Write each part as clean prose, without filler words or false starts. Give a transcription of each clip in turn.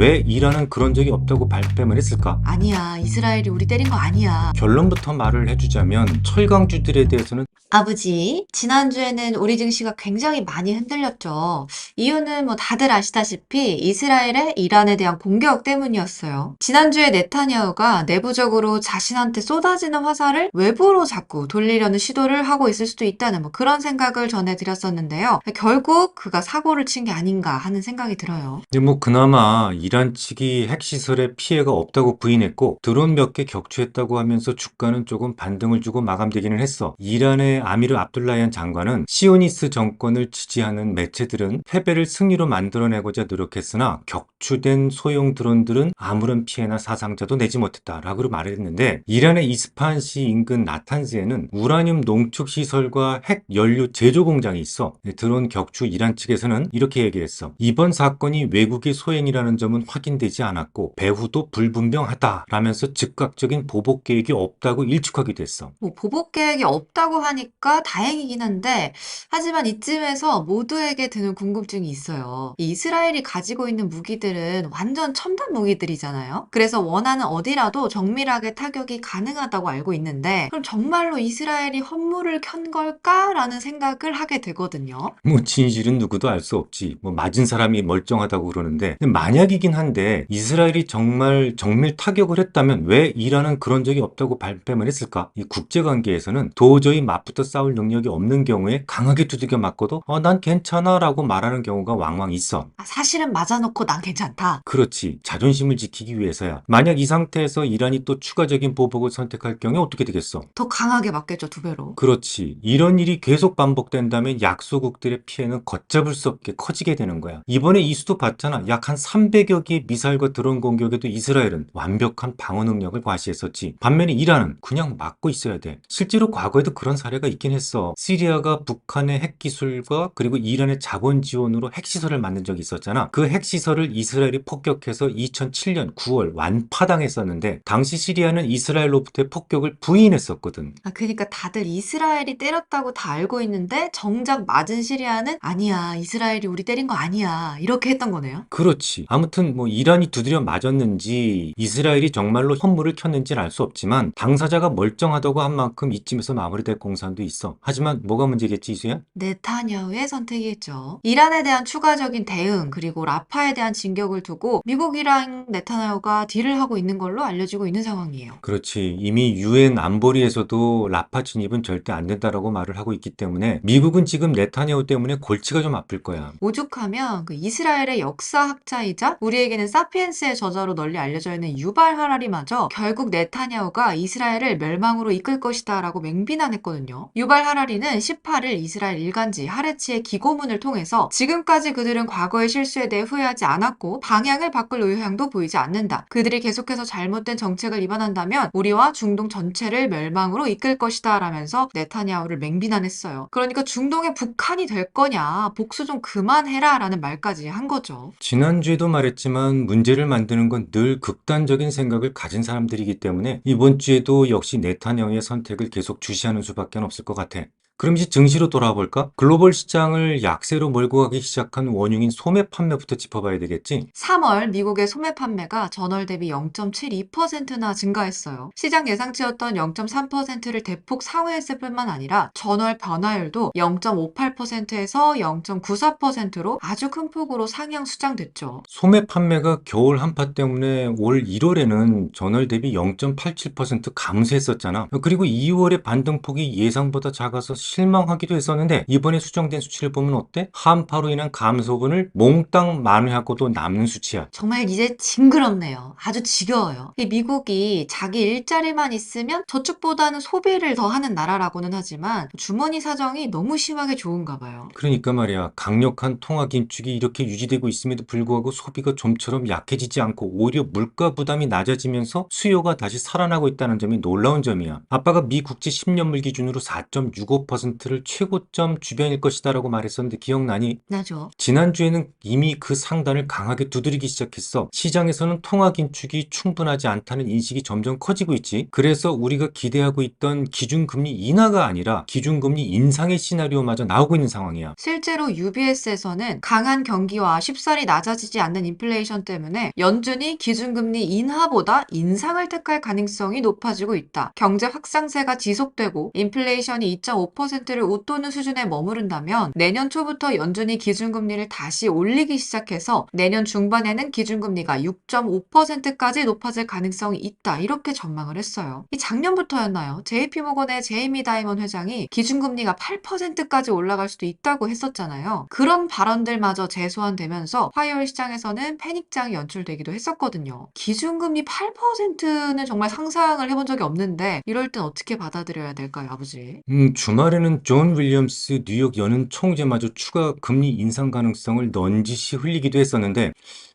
왜 이란은 그런 적이 없다고 발뺌을 했을까? 아니야, 이스라엘이 우리 때린 거 아니야. 결론부터 말을 해주자면 철강주들에 대해서는 아버지, 지난주에는 우리 증시가 굉장히 많이 흔들렸죠. 이유는 뭐 다들 아시다시피 이스라엘의 이란에 대한 공격 때문이었어요. 지난주에 네타냐후가 내부적으로 자신한테 쏟아지는 화살을 외부로 자꾸 돌리려는 시도를 하고 있을 수도 있다는 뭐 그런 생각을 전해드렸었는데요. 결국 그가 사고를 친 게 아닌가 하는 생각이 들어요. 근데 뭐 그나마 이란 측이 핵시설에 피해가 없다고 부인했고 드론 몇 개 격추했다고 하면서 주가는 조금 반등을 주고 마감되기는 했어. 이란의 아미르 압둘라얀 장관은 시오니스 정권을 지지하는 매체들은 패배를 승리로 만들어내고자 노력했으나 격추된 소형 드론들은 아무런 피해나 사상자도 내지 못했다라고 말했는데 이란의 이스파한시 인근 나탄즈에는 우라늄 농축 시설과 핵 연료 제조 공장이 있어. 드론 격추 이란 측에서는 이렇게 얘기했어. 이번 사건이 외국의 소행이라는 점은 확인되지 않았고 배후도 불분명하다라면서 즉각적인 보복 계획이 없다고 일축하기도 했어. 뭐 보복 계획이 없다고 하니까 다행이긴 한데, 하지만 이쯤에서 모두에게 드는 궁금증이 있어요. 이 이스라엘이 가지고 있는 무기들은 완전 첨단 무기들이잖아요. 그래서 원하는 어디라도 정밀하게 타격이 가능하다고 알고 있는데, 그럼 정말로 이스라엘이 헛물을 켠 걸까라는 생각을 하게 되거든요. 뭐 진실은 누구도 알 수 없지. 뭐 맞은 사람이 멀쩡하다고 그러는데 근데 만약이긴 한데 이스라엘이 정말 정밀 타격을 했다면 왜 이란은 그런 적이 없다고 발뺌을 했을까? 이 국제관계에서는 도저히 맞붙어 싸울 능력이 없는 경우에 강하게 두들겨 맞고도 난 괜찮아 라고 말하는 경우가 왕왕 있어. 사실은 맞아놓고 난 괜찮다. 그렇지. 자존심을 지키기 위해서야. 만약 이 상태에서 이란이 또 추가적인 보복을 선택할 경우에 어떻게 되겠어? 더 강하게 맞겠죠, 두 배로. 그렇지. 이런 일이 계속 반복된다면 약소국들의 피해는 걷잡을 수 없게 커지게 되는 거야. 이번에 이수도 봤잖아. 약 한 300여 개의 미사일과 드론 공격에도 이스라엘은 완벽한 방어 능력을 과시했었지. 반면에 이란은 그냥 막고 있어야 돼. 실제로 과거에도 그런 사례가 있긴 했어. 시리아가 북한의 핵기술과 그리고 이란의 자본 지원으로 핵시설을 만든 적이 있었잖아. 그 핵시설을 이스라엘이 폭격해서 2007년 9월 완파당했었는데 당시 시리아는 이스라엘로부터의 폭격을 부인했었거든. 그러니까 다들 이스라엘이 때렸다고 다 알고 있는데 정작 맞은 시리아는 아니야, 이스라엘이 우리 때린 거 아니야. 이렇게 했던 거네요. 그렇지. 아무튼 뭐 이란이 두드려 맞았는지 이스라엘이 정말로 현물을 켰는지는 알 수 없지만 당사자가 멀쩡하다고 한 만큼 이쯤에서 마무리될 공산도 있어. 하지만 뭐가 문제겠지, 이수야? 네타냐후의 선택이겠죠. 이란에 대한 추가적인 대응, 그리고 라파에 대한 진격을 두고 미국이랑 네타냐후가 딜을 하고 있는 걸로 알려지고 있는 상황이에요. 그렇지. 이미 유엔 안보리에서도 라파 진입은 절대 안 된다라고 말을 하고 있기 때문에 미국은 지금 네타냐후 때문에 골치가 좀 아플 거야. 오죽하면 그 이스라엘의 역사학자이자 우리에게는 사피엔스의 저자로 널리 알려져 있는 유발 하라리마저 결국 네타냐후가 이스라엘을 멸망으로 이끌 것이다라고 맹비난했거든요. 유발 하라리는 18일 이스라엘 일간지 하레츠의 기고문을 통해서 지금까지 그들은 과거의 실수에 대해 후회하지 않았고 방향을 바꿀 의향도 보이지 않는다. 그들이 계속해서 잘못된 정책을 위반한다면 우리와 중동 전체를 멸망으로 이끌 것이다 라면서 네타냐후를 맹비난했어요. 그러니까 중동의 북한이 될 거냐, 복수 좀 그만해라 라는 말까지 한 거죠. 지난주에도 말했지만 문제를 만드는 건 늘 극단적인 생각을 가진 사람들이기 때문에 이번 주에도 역시 네타냐후의 선택을 계속 주시하는 수밖에 없을 것 같아. 그럼 이제 증시로 돌아와 볼까? 글로벌 시장을 약세로 몰고 가기 시작한 원흉인 소매 판매부터 짚어봐야 되겠지? 3월 미국의 소매 판매가 전월 대비 0.72%나 증가했어요. 시장 예상치였던 0.3%를 대폭 상회했을 뿐만 아니라 전월 변화율도 0.58%에서 0.94%로 아주 큰 폭으로 상향 수장됐죠. 소매 판매가 겨울 한파 때문에 올 1월에는 전월 대비 0.87% 감소했었잖아. 그리고 2월의 반등폭이 예상보다 작아서 실망하기도 했었는데 이번에 수정된 수치를 보면 어때? 한파로 인한 감소분을 몽땅 만회하고도 남는 수치야. 정말 이제 징그럽네요. 아주 지겨워요. 이 미국이 자기 일자리만 있으면 저축보다는 소비를 더 하는 나라라고는 하지만 주머니 사정이 너무 심하게 좋은가 봐요. 그러니까 말이야. 강력한 통화 긴축이 이렇게 유지되고 있음에도 불구하고 소비가 좀처럼 약해지지 않고 오히려 물가 부담이 낮아지면서 수요가 다시 살아나고 있다는 점이 놀라운 점이야. 아빠가 미 국채 10년물 기준으로 4.65% 20%를 최고점 주변일 것이다라고 말했었는데 기억나니? 나죠. 지난주에는 이미 그 상단을 강하게 두드리기 시작했어. 시장에서는 통화 긴축이 충분하지 않다는 인식이 점점 커지고 있지. 그래서 우리가 기대하고 있던 기준금리 인하가 아니라 기준금리 인상의 시나리오마저 나오고 있는 상황이야. 실제로 UBS에서는 강한 경기와 쉽사리 낮아지지 않는 인플레이션 때문에 연준이 기준금리 인하보다 인상을 택할 가능성이 높아지고 있다. 경제 확산세가 지속되고 인플레이션이 2.5%를 웃도는 수준에 머무른다면 내년 초부터 연준이 기준금리를 다시 올리기 시작해서 내년 중반에는 기준금리가 6.5%까지 높아질 가능성이 있다. 이렇게 전망을 했어요. 이 작년부터였나요? JP모건의 제이미 다이먼 회장이 기준금리가 8%까지 올라갈 수도 있다고 했었잖아요. 그런 발언들마저 재소환되면서 화요일 시장에서는 패닉장이 연출되기도 했었거든요. 기준금리 8%는 정말 상상을 해본 적이 없는데 이럴 땐 어떻게 받아들여야 될까요, 아버지? 주말에는 존 윌리엄스 뉴욕 연은 총재마저 추가 금리 인상 가능성을 넌지시 흘리기도 했었는데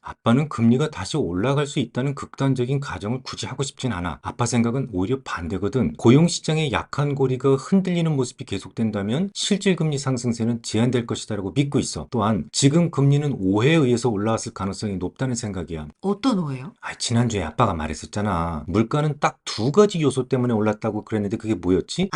아빠는 금리가 다시 올라갈 수 있다는 극단적인 가정을 굳이 하고 싶진 않아. 아빠 생각은 오히려 반대거든. 고용시장의 약한 고리가 흔들리는 모습이 계속된다면 실질금리 상승세는 제한될 것이다라고 믿고 있어. 또한 지금 금리는 오해에 의해서 올라왔을 가능성이 높다는 생각이야. 어떤 오해요? 지난주에 아빠가 말했었잖아. 물가는 딱 두 가지 요소 때문에 올랐다고 그랬는데 그게 뭐였지?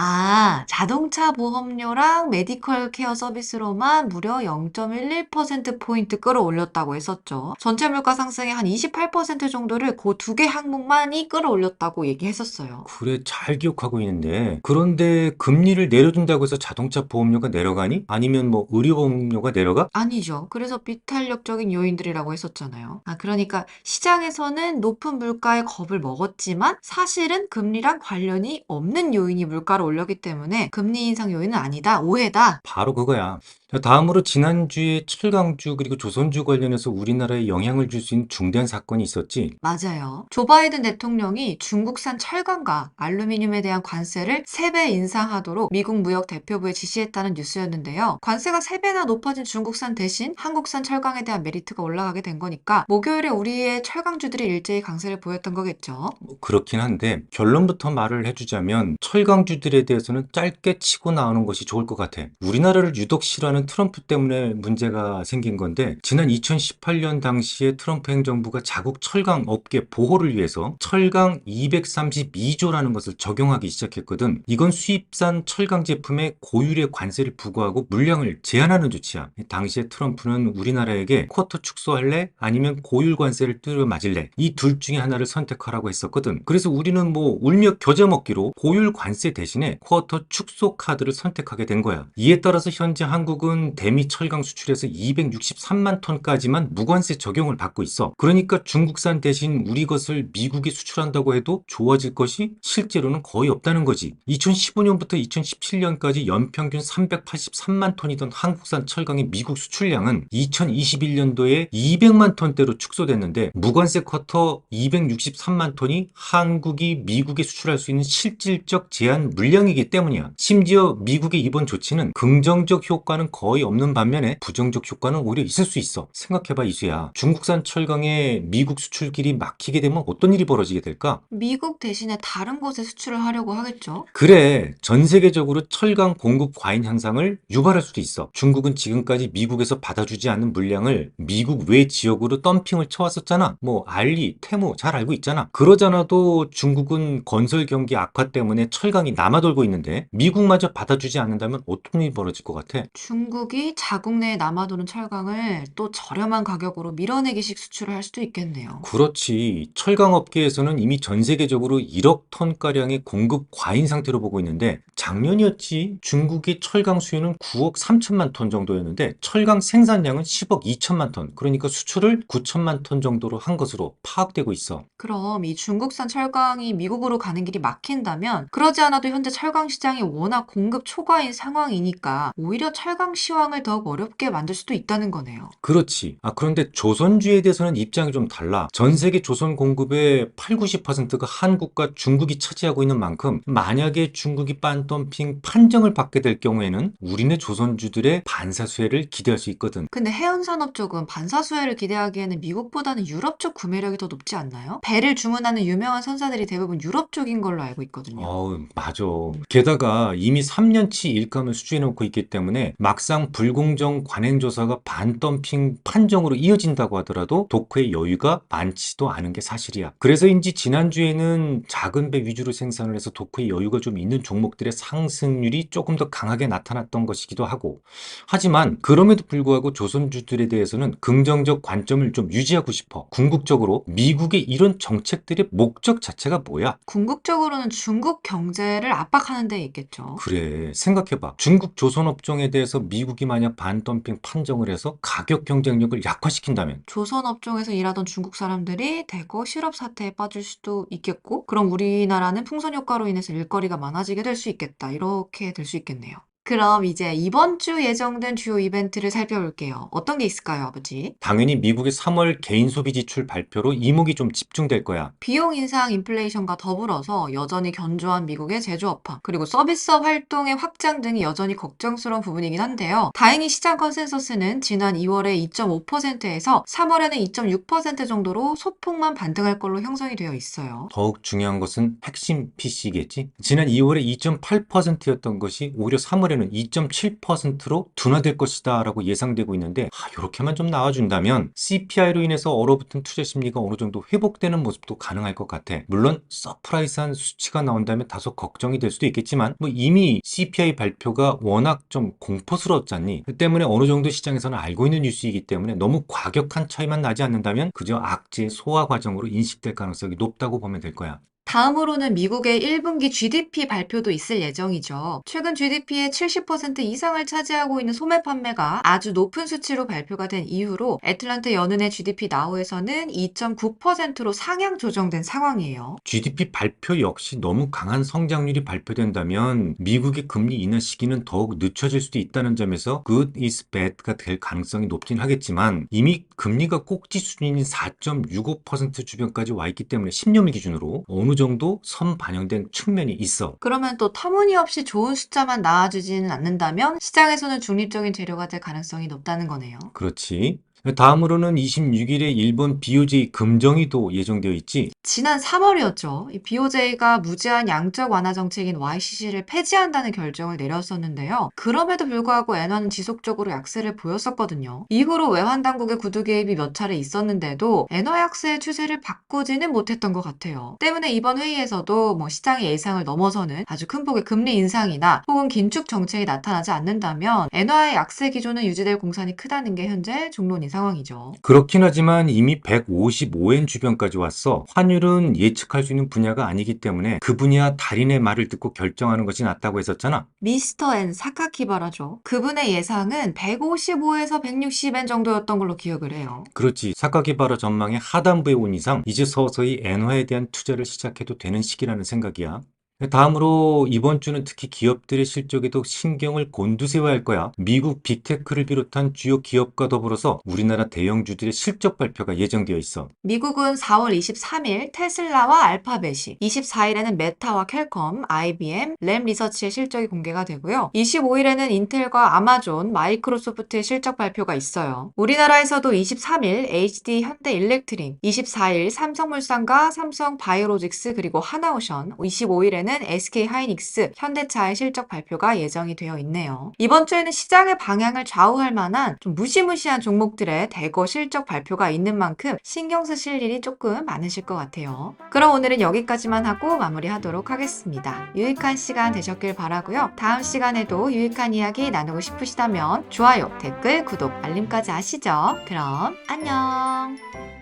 자동차 보험료랑 메디컬 케어 서비스로만 무려 0.11%포인트 끌어올렸다고 했었죠. 전체 물가 상승의 한 28% 정도를 그 두 개 항목만이 끌어올렸다고 얘기했었어요. 그래, 잘 기억하고 있는데. 그런데 금리를 내려준다고 해서 자동차 보험료가 내려가니? 아니면 뭐 의료보험료가 내려가? 아니죠. 그래서 비탄력적인 요인들이라고 했었잖아요. 그러니까 시장에서는 높은 물가에 겁을 먹었지만 사실은 금리랑 관련이 없는 요인이 물가를 올렸기 때문에 금리 인상 요인은 아니다. 오해다. 바로 그거야. 자, 다음으로 지난주에 철강주 그리고 조선주 관련해서 우리나라에 영향을 줄 수 있는 중대한 사건이 있었지. 맞아요. 조 바이든 대통령이 중국산 철강과 알루미늄에 대한 관세를 3배 인상하도록 미국 무역 대표부에 지시했다는 뉴스였는데요. 관세가 3배나 높아진 중국산 대신 한국산 철강에 대한 메리트가 올라가게 된 거니까 목요일에 우리의 철강주들이 일제히 강세를 보였던 거겠죠. 뭐 그렇긴 한데 결론부터 말을 해주자면 철강주들에 대해서는 짧게 치고 나오는 것이 좋을 것 같아. 우리나라를 유독 싫어하는 트럼프 때문에 문제가 생긴 건데 지난 2018년 당시에 트럼프 행정부가 자국 철강 업계 보호를 위해서 철강 232조라는 것을 적용하기 시작했거든. 이건 수입산 철강 제품에 고율의 관세를 부과하고 물량을 제한하는 조치야. 당시에 트럼프는 우리나라에게 쿼터 축소할래? 아니면 고율 관세를 뚫어 맞을래? 이 둘 중에 하나를 선택하라고 했었거든. 그래서 우리는 뭐 울며 겨자 먹기로 고율 관세 대신에 쿼터 축소 카드를 선택하게 된 거야. 이에 따라서 현재 한국은 대미 철강 수출에서 263만 톤까지만 무관세 적용을 받고 있어. 그러니까 중국산 대신 우리 것을 미국에 수출한다고 해도 좋아질 것이 실제로는 거의 없다는 거지. 2015년부터 2017년까지 연평균 383만 톤이던 한국산 철강의 미국 수출량은 2021년도에 200만 톤대로 축소됐는데 무관세 쿼터 263만 톤이 한국이 미국에 수출할 수 있는 실질적 제한 물량이기 때문이야. 심지어 미국의 이번 조치는 긍정적 효과는 거의 없는 반면에 부정적 효과는 오히려 있을 수 있어. 생각해봐 이수야. 중국산 철강에 미국 수출길이 막히게 되면 어떤 일이 벌어지게 될까? 미국 대신에 다른 곳에 수출을 하려고 하겠죠. 그래, 전 세계적으로 철강 공급 과잉 현상을 유발할 수도 있어. 중국은 지금까지 미국에서 받아주지 않는 물량을 미국 외 지역으로 덤핑을 쳐왔었잖아. 뭐 알리, 테무 잘 알고 있잖아. 그러잖아도 중국은 건설 경기 악화 때문에 철강이 남아돌고 있는데 미국마저 받아주지 않는다면 어떤 일이 벌어질 것 같아? 중국이 자국 내에 남아도는 철강을 또 저렴한 가격으로 밀어내기식 수출을 할 수도 있겠네요. 그렇지. 철강 업계에서는 이미 전 세계적으로 1억 톤가량의 공급 과잉 상태로 보고 있는데 작년이었지. 중국의 철강 수요는 9억 3천만 톤 정도였는데 철강 생산량은 10억 2천만 톤. 그러니까 수출을 9천만 톤 정도로 한 것으로 파악되고 있어. 그럼 이 중국산 철강이 미국으로 가는 길이 막힌다면 그러지 않아도 현재 철강 시장이 워낙 공급 초과인 상황이니까 오히려 철강 시황을 더욱 어렵게 만들 수도 있다는 거네요. 그렇지. 그런데 조선주에 대해서는 입장이 좀 달라. 전 세계 조선 공급의 8, 90%가 한국과 중국이 차지하고 있는 만큼 만약에 중국이 반덤핑 판정을 받게 될 경우에는 우리네 조선주들의 반사수혜를 기대할 수 있거든. 근데 해운산업 쪽은 반사수혜를 기대하기에는 미국보다는 유럽 쪽 구매력이 더 높지 않나요? 배를 주문하는 유명한 선사들이 대부분 유럽 쪽인 걸로 알고 있거든요. 맞아. 게다가 이미 3년치 일감을 수주해 놓고 있기 때문에 막상 불공정 관행조사가 반덤핑 판정으로 이어진다고 하더라도 도크의 여유가 많지도 않은 게 사실이야. 그래서인지 지난주에는 작은 배 위주로 생산을 해서 도크의 여유가 좀 있는 종목들의 상승률이 조금 더 강하게 나타났던 것이기도 하고. 하지만 그럼에도 불구하고 조선주들에 대해서는 긍정적 관점을 좀 유지하고 싶어. 궁극적으로 미국의 이런 정책들의 목적 자체가 뭐야? 궁극적으로는 중국 경제를 압박하는 데 있겠죠. 그래, 생각해봐. 중국 조선업종에 대해서 미국이 만약 반덤핑 판정을 해서 가격 경쟁력을 약화시킨다면 조선 업종에서 일하던 중국 사람들이 대거 실업 사태에 빠질 수도 있겠고, 그럼 우리나라는 풍선 효과로 인해서 일거리가 많아지게 될 수 있겠다. 이렇게 될 수 있겠네요. 그럼 이제 이번 주 예정된 주요 이벤트를 살펴볼게요. 어떤 게 있을까요, 아버지? 당연히 미국의 3월 개인 소비 지출 발표로 이목이 좀 집중될 거야. 비용 인상 인플레이션과 더불어서 여전히 견조한 미국의 제조업황, 그리고 서비스업 활동의 확장 등이 여전히 걱정스러운 부분이긴 한데요. 다행히 시장 컨센서스는 지난 2월에 2.5%에서 3월에는 2.6% 정도로 소폭만 반등할 걸로 형성이 되어 있어요. 더욱 중요한 것은 핵심 PC겠지? 지난 2월에 2.8%였던 것이 오히려 3월에는 2.7%로 둔화될 것이다 라고 예상되고 있는데 이렇게만 좀 나와준다면 CPI로 인해서 얼어붙은 투자 심리가 어느 정도 회복되는 모습도 가능할 것 같아. 물론 서프라이즈한 수치가 나온다면 다소 걱정이 될 수도 있겠지만 이미 CPI 발표가 워낙 좀 공포스러웠잖니. 그 때문에 어느 정도 시장에서는 알고 있는 뉴스이기 때문에 너무 과격한 차이만 나지 않는다면 그저 악재의 소화 과정으로 인식될 가능성이 높다고 보면 될 거야. 다음으로는 미국의 1분기 GDP 발표도 있을 예정이죠. 최근 GDP의 70% 이상을 차지하고 있는 소매 판매가 아주 높은 수치로 발표가 된 이후로 애틀란타 연은의 GDP 나우에서는 2.9%로 상향 조정된 상황이에요. GDP 발표 역시 너무 강한 성장률이 발표된다면 미국의 금리 인하 시기는 더욱 늦춰질 수도 있다는 점에서 good is bad가 될 가능성이 높긴 하겠지만 이미 금리가 꼭지 수준인 4.65% 주변까지 와 있기 때문에 10년물 기준으로 어느 정도 선 반영된 측면이 있어. 그러면 또 터무니없이 좋은 숫자만 나와주지는 않는다면 시장에서는 중립적인 재료가 될 가능성이 높다는 거네요. 그렇지. 다음으로는 26일에 일본 BOJ 금정위도 예정되어 있지. 지난 3월이었죠. 이 BOJ가 무제한 양적 완화 정책인 YCC를 폐지한다는 결정을 내렸었는데요. 그럼에도 불구하고 엔화는 지속적으로 약세를 보였었거든요. 이후로 외환 당국의 구두 개입이 몇 차례 있었는데도 엔화 약세의 추세를 바꾸지는 못했던 것 같아요. 때문에 이번 회의에서도 시장의 예상을 넘어서는 아주 큰 폭의 금리 인상이나 혹은 긴축 정책이 나타나지 않는다면 엔화의 약세 기조는 유지될 공산이 크다는 게 현재 종론인 상황이죠. 그렇긴 하지만 이미 155엔 주변까지 왔어. 환율은 예측할 수 있는 분야가 아니기 때문에 그 분야 달인의 말을 듣고 결정하는 것이 낫다고 했었잖아. 미스터 엔 사카키바라죠. 그분의 예상은 155에서 160엔 정도였던 걸로 기억을 해요. 그렇지. 사카기바라 전망의 하단부에 온 이상 이제 서서히 엔화에 대한 투자를 시작해도 되는 시기라는 생각이야. 다음으로 이번 주는 특히 기업들의 실적에도 신경을 곤두세워야 할 거야. 미국 빅테크를 비롯한 주요 기업과 더불어서 우리나라 대형주들의 실적 발표가 예정되어 있어. 미국은 4월 23일 테슬라와 알파벳이, 24일에는 메타와 퀄컴, IBM, 램 리서치의 실적이 공개가 되고요. 25일에는 인텔과 아마존, 마이크로소프트의 실적 발표가 있어요. 우리나라에서도 23일 HD 현대일렉트릭, 24일 삼성물산과 삼성바이오로직스 그리고 하나오션, 25일에는 SK 하이닉스, 현대차의 실적 발표가 예정이 되어 있네요. 이번 주에는 시장의 방향을 좌우할 만한 좀 무시무시한 종목들의 대거 실적 발표가 있는 만큼 신경 쓰실 일이 조금 많으실 것 같아요. 그럼 오늘은 여기까지만 하고 마무리하도록 하겠습니다. 유익한 시간 되셨길 바라고요. 다음 시간에도 유익한 이야기 나누고 싶으시다면 좋아요, 댓글, 구독, 알림까지 아시죠? 그럼 안녕!